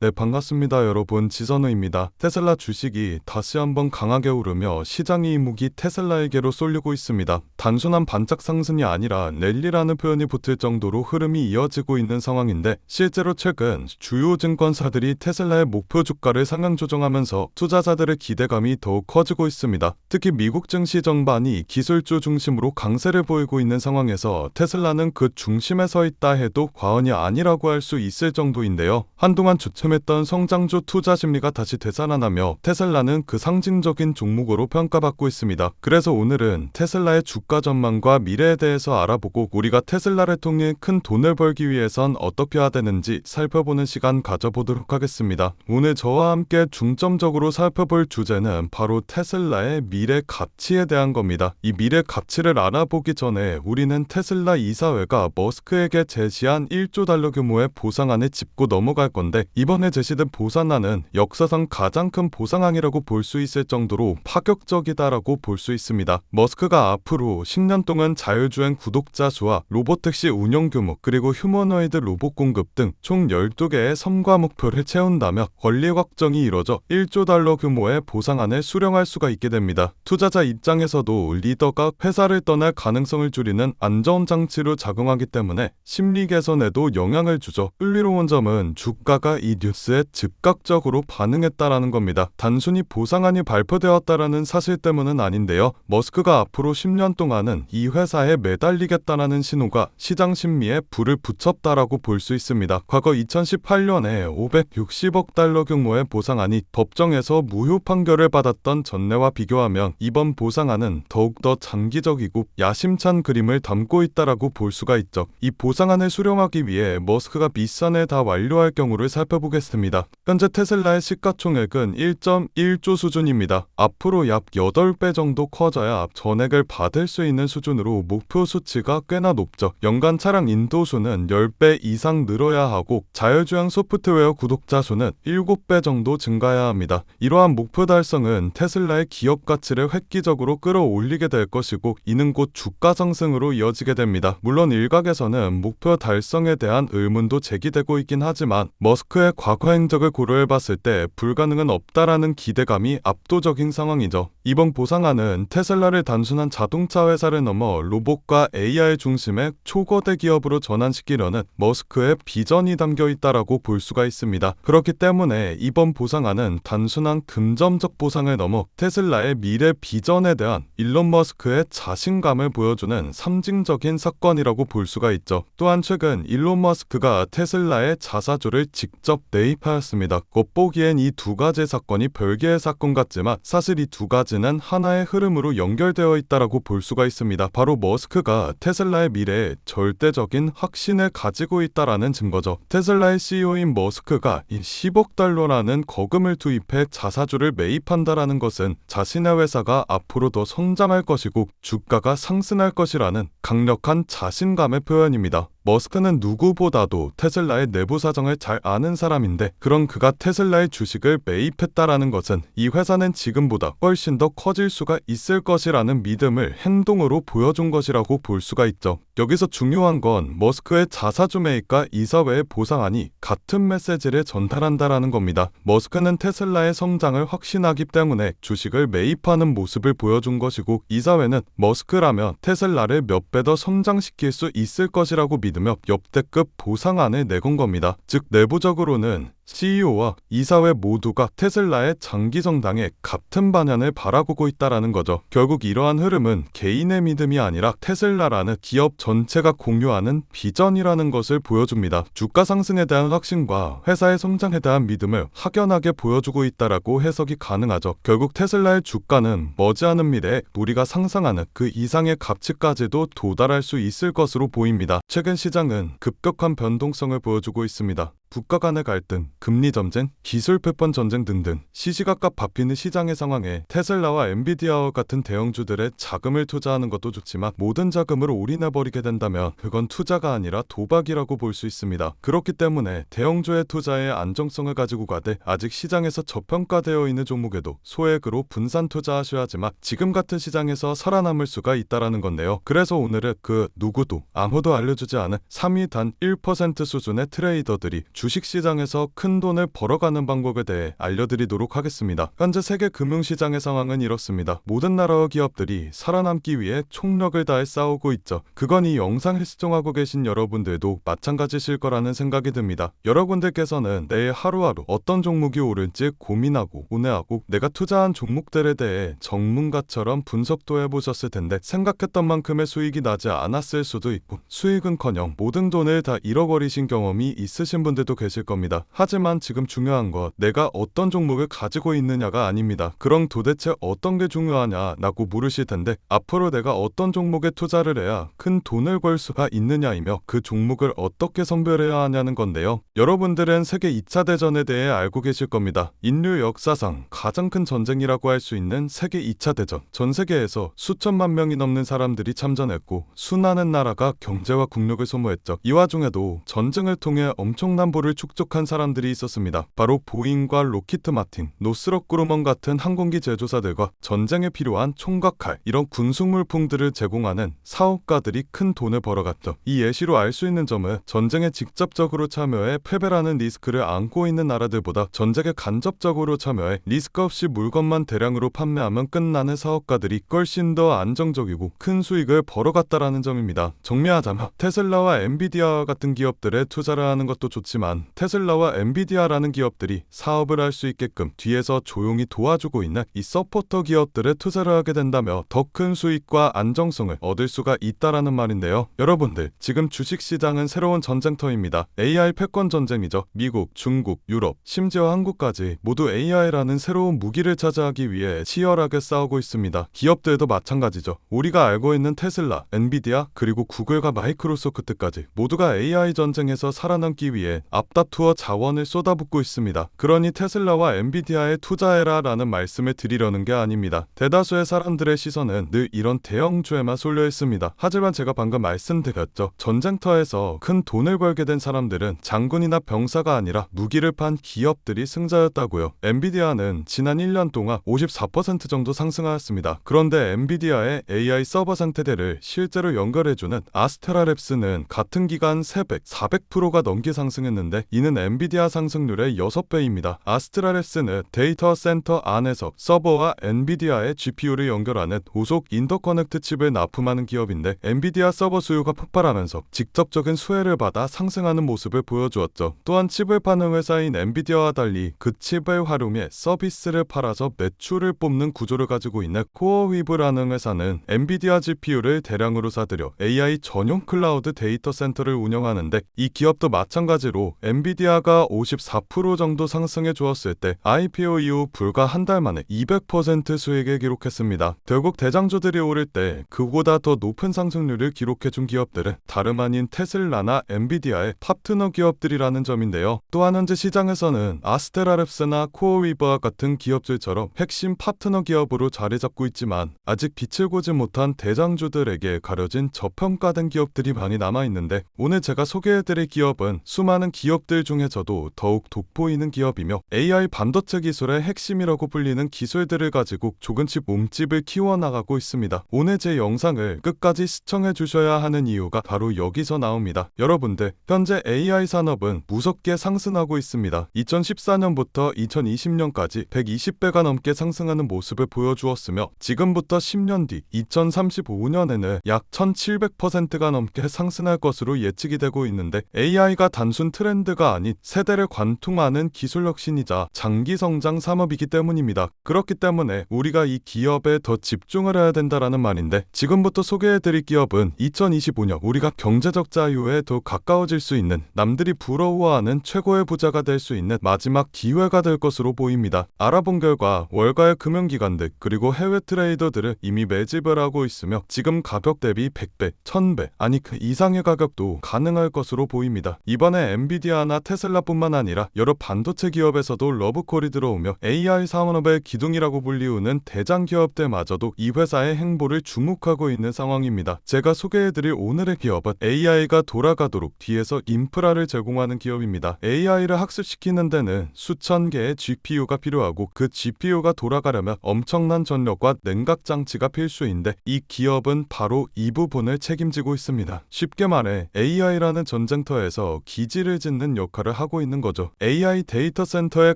네, 반갑습니다. 여러분. 지선우입니다. 테슬라 주식이 다시 한번 강하게 오르며 시장의 이목이 테슬라에게로 쏠리고 있습니다. 단순한 반짝 상승이 아니라 랠리라는 표현이 붙을 정도로 흐름이 이어지고 있는 상황인데, 실제로 최근 주요 증권사들이 테슬라의 목표 주가를 상향 조정하면서 투자자들의 기대감이 더욱 커지고 있습니다. 특히 미국 증시 전반이 기술주 중심으로 강세를 보이고 있는 상황에서 테슬라는 그 중심에 서 있다 해도 과언이 아니라고 할 수 있을 정도인데요. 한동안 주춤했던 성장주 투자 심리가 다시 되살아나며 테슬라는 그 상징적인 종목으로 평가받고 있습니다. 그래서 오늘은 테슬라의 주가 전망과 미래에 대해서 알아보고, 우리가 테슬라를 통해 큰 돈을 벌기 위해선 어떻게 해야 되는지 살펴보는 시간 가져보도록 하겠습니다. 오늘 저와 함께 중점적으로 살펴볼 주제는 바로 테슬라의 미래 가치에 대한 겁니다. 이 미래 가치를 알아보기 전에 우리는 테슬라 이사회가 머스크에게 제시한 1조 달러 규모의 보상안을 짚고 넘어갈 건데, 이번에 제시된 보상안은 역사상 가장 큰 보상안이라고 볼 수 있을 정도로 파격적이다라고 볼 수 있습니다. 머스크가 앞으로 10년 동안 자율주행 구독자 수와 로보택시 운영 규모, 그리고 휴머노이드 로봇 공급 등 총 12개의 성과 목표를 채운다며 권리 확정이 이뤄져 1조 달러 규모의 보상안을 수령할 수가 있게 됩니다. 투자자 입장에서도 리더가 회사를 떠날 가능성을 줄이는 안전장치로 작용하기 때문에 심리 개선에도 영향을 주죠. 흥미로운 점은 주가가 이 뉴스에 즉각적으로 반응했다라는 겁니다. 단순히 보상안이 발표되었다라는 사실 때문은 아닌데요. 머스크가 앞으로 10년 동안은 이 회사에 매달리겠다라는 신호가 시장 심리에 불을 붙였다라고 볼 수 있습니다. 과거 2018년에 560억 달러 규모의 보상안이 법정에서 무효 판결을 받았던 전례와 비교하면 이번 보상안은 더욱더 장기적이고 야심찬 그림을 담고 있다라고 볼 수가 있죠. 이 보상안을 수령하기 위해 머스크가 미션을 다 완료할 경우를 살펴보겠습니다. 현재 테슬라의 시가총액은 1.1조 수준입니다. 앞으로 약 8배 정도 커져야 전액을 받을 수 있는 수준으로 목표 수치가 꽤나 높죠. 연간 차량 인도수는 10배 이상 늘어야 하고, 자율주행 소프트웨어 구독자 수는 7배 정도 증가해야 합니다. 이러한 목표 달성은 테슬라의 기업 가치를 획기적으로 끌어올리게 될 것이고, 이는 곧 주가 상승으로 이어지게 됩니다. 물론 일각에서는 목표 달성에 대한 의문도 제기되고 있긴 하지만, 머스크의 과거 행적을 고려해봤을 때 불가능은 없다라는 기대감이 압도적인 상황이죠. 이번 보상안은 테슬라를 단순한 자동차 회사를 넘어 로봇과 AI 중심의 초거대 기업으로 전환시키려는 머스크의 비전이 담겨 있다라고 볼 수가 있습니다. 그렇기 때문에 이번 보상안은 단순한 금전적 보상을 넘어 테슬라의 미래 비전에 대한 일론 머스크의 자신감을 보여주는 상징적인 사건이라고 볼 수가 있죠. 또한 최근 일론 머스크가 테슬라의 자사주를 직접 매입하였습니다. 겉보기엔 이 두 가지 사건이 별개의 사건 같지만 사실 이 두 가지는 하나의 흐름으로 연결되어 있다라고 볼 수가 있습니다. 바로 머스크가 테슬라의 미래에 절대적인 확신을 가지고 있다라는 증거죠. 테슬라의 CEO인 머스크가 이 10억 달러라는 거금을 투입해 자사주를 매입한다라는 것은 자신의 회사가 앞으로 더 성장할 것이고 주가가 상승할 것이라는 강력한 자신감의 표현입니다. 머스크는 누구보다도 테슬라의 내부 사정을 잘 아는 사람인데, 그런 그가 테슬라의 주식을 매입했다라는 것은 이 회사는 지금보다 훨씬 더 커질 수가 있을 것이라는 믿음을 행동으로 보여준 것이라고 볼 수가 있죠. 여기서 중요한 건 머스크의 자사주 매입과 이사회의 보상안이 같은 메시지를 전달한다라는 겁니다. 머스크는 테슬라의 성장을 확신하기 때문에 주식을 매입하는 모습을 보여준 것이고, 이사회는 머스크라면 테슬라를 몇 배 더 성장시킬 수 있을 것이라고 믿으며 역대급 보상안을 내건 겁니다. 즉 내부적으로는 CEO와 이사회 모두가 테슬라의 장기 성장에 같은 방향을 바라보고 있다라는 거죠. 결국 이러한 흐름은 개인의 믿음이 아니라 테슬라라는 기업 전체가 공유하는 비전이라는 것을 보여줍니다. 주가 상승에 대한 확신과 회사의 성장에 대한 믿음을 확연하게 보여주고 있다라고 해석이 가능하죠. 결국 테슬라의 주가는 머지않은 미래에 우리가 상상하는 그 이상의 가치까지도 도달할 수 있을 것으로 보입니다. 최근 시장은 급격한 변동성을 보여주고 있습니다. 국가 간의 갈등, 금리 전쟁, 기술 패권 전쟁 등등 시시각각 바뀌는 시장의 상황에 테슬라와 엔비디아와 같은 대형주들의 자금을 투자하는 것도 좋지만, 모든 자금을 올인해버리게 된다면 그건 투자가 아니라 도박이라고 볼 수 있습니다. 그렇기 때문에 대형주의 투자에 안정성을 가지고 가되, 아직 시장에서 저평가되어 있는 종목에도 소액으로 분산 투자하셔야지만 지금 같은 시장에서 살아남을 수가 있다라는 건데요. 그래서 오늘은 그 누구도 아무도 알려주지 않은 3위 단 1% 수준의 트레이더들이 주식시장에서 큰 돈을 벌어가는 방법에 대해 알려드리도록 하겠습니다. 현재 세계 금융시장의 상황은 이렇습니다. 모든 나라와 기업들이 살아남기 위해 총력을 다해 싸우고 있죠. 그건 이 영상을 시청하고 계신 여러분들도 마찬가지실 거라는 생각이 듭니다. 여러분들께서는 내일 하루하루 어떤 종목이 오를지 고민하고 고뇌하고 내가 투자한 종목들에 대해 전문가처럼 분석도 해보셨을 텐데 생각했던 만큼의 수익이 나지 않았을 수도 있고 수익은커녕 모든 돈을 다 잃어버리신 경험이 있으신 분들도 계실 겁니다. 하지만 지금 중요한 건 내가 어떤 종목을 가지고 있느냐가 아닙니다. 그럼 도대체 어떤 게 중요하냐라고 물으실 텐데 앞으로 내가 어떤 종목에 투자를 해야 큰 돈을 벌 수가 있느냐이며 그 종목을 어떻게 선별해야 하냐는 건데요. 여러분들은 세계 2차 대전에 대해 알고 계실 겁니다. 인류 역사상 가장 큰 전쟁이라고 할 수 있는 세계 2차 대전. 전 세계에서 수천만 명이 넘는 사람들이 참전했고 수많은 나라가 경제와 국력을 소모했죠. 이 와중에도 전쟁을 통해 엄청난 부를 축적한 사람들이 있었습니다. 바로 보잉과 로키트 마틴, 노스럽 그루먼 같은 항공기 제조사들과 전쟁에 필요한 총과 칼, 이런 군수물품들을 제공하는 사업가들이 큰 돈을 벌어갔죠. 이 예시로 알 수 있는 점은 전쟁에 직접적으로 참여해 패배라는 리스크를 안고 있는 나라들보다 전쟁에 간접적으로 참여해 리스크 없이 물건만 대량으로 판매하면 끝나는 사업가들이 훨씬 더 안정적이고 큰 수익을 벌어갔다라는 점입니다. 정리하자면 테슬라와 엔비디아 같은 기업들에 투자를 하는 것도 좋지만 테슬라와 엔비디아라는 기업들이 사업을 할 수 있게끔 뒤에서 조용히 도와주고 있는 이 서포터 기업들에 투자를 하게 된다면 더 큰 수익과 안정성을 얻을 수가 있다라는 말인데요. 여러분들, 지금 주식시장은 새로운 전쟁터입니다. AI 패권 전쟁이죠. 미국, 중국, 유럽, 심지어 한국까지 모두 AI라는 새로운 무기를 차지하기 위해 치열하게 싸우고 있습니다. 기업들도 마찬가지죠. 우리가 알고 있는 테슬라, 엔비디아, 그리고 구글과 마이크로소프트까지 모두가 AI 전쟁에서 살아남기 위해 앞다투어 자원을 쏟아붓고 있습니다. 그러니 테슬라와 엔비디아에 투자해라 라는 말씀을 드리려는 게 아닙니다. 대다수의 사람들의 시선은 늘 이런 대형주에만 쏠려 있습니다. 하지만 제가 방금 말씀드렸죠. 전쟁터에서 큰 돈을 벌게 된 사람들은 장군이나 병사가 아니라 무기를 판 기업들이 승자였다고요. 엔비디아는 지난 1년 동안 54% 정도 상승하였습니다. 그런데 엔비디아의 AI 서버 상태들을 실제로 연결해주는 아스테라랩스는 같은 기간 300, 400%가 넘게 상승했는데 이는 엔비디아 상승률의 6배입니다. 아스테라랩스는 데이터 센터 안에서 서버와 엔비디아의 GPU를 연결하는 고속 인터커넥트 칩을 납품하는 기업인데 엔비디아 서버 수요가 폭발하면서 직접적인 수혜를 받아 상승하는 모습을 보여주었죠. 또한 칩을 파는 회사인 엔비디아와 달리 그 칩을 활용해 서비스를 팔아서 매출을 뽑는 구조를 가지고 있는 코어위브라는 회사는 엔비디아 GPU를 대량으로 사들여 AI 전용 클라우드 데이터 센터를 운영하는데 이 기업도 마찬가지로 엔비디아가 54% 정도 상승해 주었을 때 IPO 이후 불과 한 달 만에 200% 수익을 기록했습니다. 결국 대장주들이 오를 때 그보다 더 높은 상승률을 기록해준 기업들은 다름 아닌 테슬라나 엔비디아의 파트너 기업들이라는 점인데요. 또한 현재 시장에서는 아스테라랩스나 코어위버와 같은 기업들처럼 핵심 파트너 기업으로 자리 잡고 있지만 아직 빛을 보지 못한 대장주들에게 가려진 저평가된 기업들이 많이 남아있는데 오늘 제가 소개해드릴 기업은 수많은 기업들 중에서도 더욱 돋보이는 기업이며 AI 반도체 기술의 핵심이라고 불리는 기술들을 가지고 조금씩 몸집을 키워나가고 있습니다. 오늘 제 영상을 끝까지 시청해 주셔야 하는 이유가 바로 여기서 나옵니다. 여러분들, 현재 AI 산업은 무섭게 상승하고 있습니다. 2014년부터 2020년까지 120배가 넘게 상승하는 모습을 보여주었으며 지금부터 10년 뒤 2035년에는 약 1700%가 넘게 상승할 것으로 예측이 되고 있는데 AI가 단순 트렌드가 아닌 세대를 관통하는 기술 혁신이자 장기 성장 산업이기 때문입니다. 그렇기 때문에 우리가 이 기업에 더 집중을 해야 된다라는 말인데 지금부터 소개해드릴 기업은 2025년 우리가 경제적 자유에 더 가까워질 수 있는 남들이 부러워하는 최고의 부자가 될 수 있는 마지막 기회가 될 것으로 보입니다. 알아본 결과 월가의 금융기관들 그리고 해외 트레이더들은 이미 매집을 하고 있으며 지금 가격 대비 100배, 1000배 아니 그 이상의 가격도 가능할 것으로 보입니다. 이번에 엔비디아나 테슬라뿐만 아니라 여러 반도체 기업에서도 러브콜이 들어오며 AI 산업의 기둥이라고 불리우는 대장 기업들마저도 이 회사의 행보를 주목하고 있는 상황입니다. 제가 소개해드릴 오늘의 기업은 AI가 돌아가도록 뒤에서 인프라를 제공하는 기업입니다. AI를 학습시키는 데는 수천 개의 GPU가 필요하고 그 GPU가 돌아가려면 엄청난 전력과 냉각 장치가 필수인데 이 기업은 바로 이 부분을 책임지고 있습니다. 쉽게 말해 AI라는 전쟁터에서 기지를 짓는 짓는 역할을 하고 있는 거죠. AI 데이터 센터의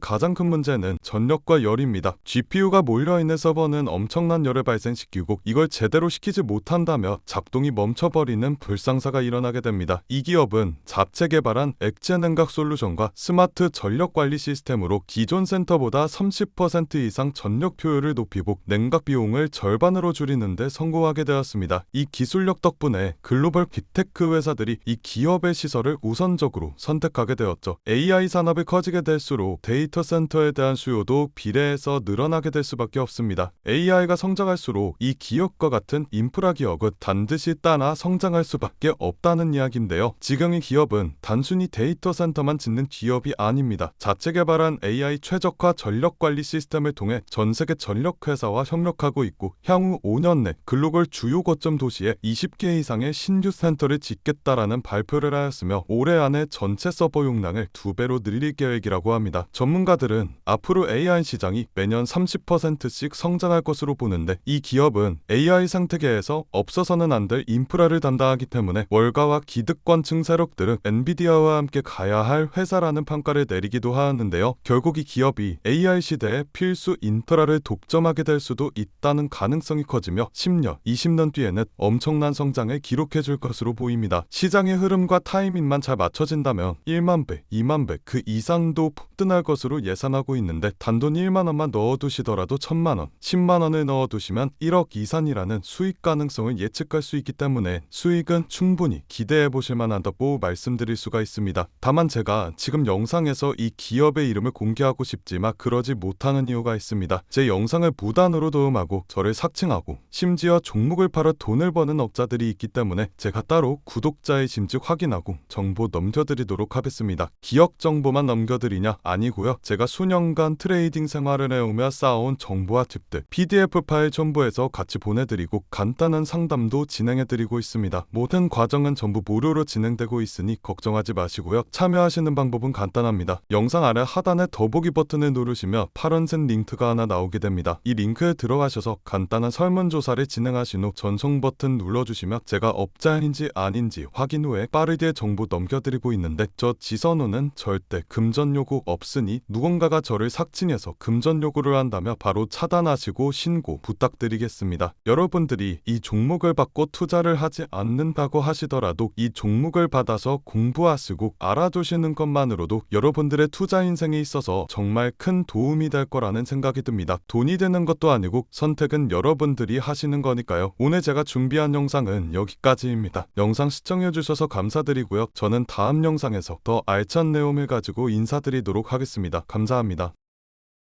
가장 큰 문제는 전력과 열입니다. GPU가 몰려있는 서버는 엄청난 열을 발생시키고 이걸 제대로 시키지 못한다며 작동이 멈춰버리는 불상사가 일어나게 됩니다. 이 기업은 자체 개발한 액체 냉각 솔루션과 스마트 전력 관리 시스템으로 기존 센터보다 30% 이상 전력 효율을 높이고 냉각 비용을 절반으로 줄이는데 성공하게 되었습니다. 이 기술력 덕분에 글로벌 빅테크 회사들이 이 기업의 시설을 우선적으로 선택하게 되었죠. AI 산업이 커지게 될수록 데이터 센터에 대한 수요도 비례해서 늘어나게 될 수밖에 없습니다. AI가 성장할수록 이 기업과 같은 인프라 기업은 반드시 따라 성장할 수밖에 없다는 이야기인데요. 지금 이 기업은 단순히 데이터 센터만 짓는 기업이 아닙니다. 자체 개발한 AI 최적화 전력 관리 시스템을 통해 전 세계 전력 회사와 협력하고 있고 향후 5년 내 글로벌 주요 거점 도시에 20개 이상의 신규 센터를 짓겠다라는 발표를 하였으며 올해 안에 전체 서버 용량을 2배로 늘릴 계획이라고 합니다. 전문가들은 앞으로 AI 시장이 매년 30%씩 성장할 것으로 보는데 이 기업은 AI 생태계에서 없어서는 안 될 인프라를 담당하기 때문에 월가와 기득권층 세력들은 엔비디아와 함께 가야 할 회사라는 평가를 내리기도 하였는데요. 결국 이 기업이 AI 시대에 필수 인프라를 독점하게 될 수도 있다는 가능성이 커지며 10년, 20년 뒤에는 엄청난 성장을 기록해 줄 것으로 보입니다. 시장의 흐름과 타이밍만 잘 맞춰진다면 1만 배, 2만 배 그 이상도 폭등할 것으로 예상하고 있는데 단돈 1만 원만 넣어두시더라도 1,000만 원, 10만 원을 넣어두시면 1억 이상이라는 수익 가능성을 예측할 수 있기 때문에 수익은 충분히 기대해 보실 만하다고 말씀드릴 수가 있습니다. 다만 제가 지금 영상에서 이 기업의 이름을 공개하고 싶지만 그러지 못하는 이유가 있습니다. 제 영상을 무단으로 도움하고 저를 삭칭하고 심지어 종목을 팔아 돈을 버는 업자들이 있기 때문에 제가 따로 구독자의 짐즉 확인하고 정보 넘겨드리도록 하겠습니다. 기업 정보만 넘겨드리냐? 아니고요. 제가 수년간 트레이딩 생활을 해오며 쌓아온 정보와 팁들 PDF 파일 첨부해서 같이 보내드리고 간단한 상담도 진행해드리고 있습니다. 모든 과정은 전부 무료로 진행되고 있으니 걱정하지 마시고요. 참여하시는 방법은 간단합니다. 영상 아래 하단에 더보기 버튼을 누르시면 파란색 링크가 하나 나오게 됩니다. 이 링크에 들어가셔서 간단한 설문조사를 진행하신 후 전송 버튼 눌러주시면 제가 업자인지 아닌지 확인 후에 빠르게 정보 넘겨드리고 있는데 저 지선우는 절대 금전 요구 없으니 누군가가 저를 삭칭해서 금전 요구를 한다며 바로 차단하시고 신고 부탁드리겠습니다. 여러분들이 이 종목을 받고 투자를 하지 않는다고 하시더라도 이 종목을 받아서 공부하시고 알아두시는 것만으로도 여러분들의 투자 인생에 있어서 정말 큰 도움이 될 거라는 생각이 듭니다. 돈이 되는 것도 아니고 선택은 여러분들이 하시는 거니까요. 오늘 제가 준비한 영상은 여기까지입니다. 영상 시청해주셔서 감사드리고요. 저는 다음 영상에서 더 알찬 내용을 가지고 인사드리도록 하겠습니다. 감사합니다.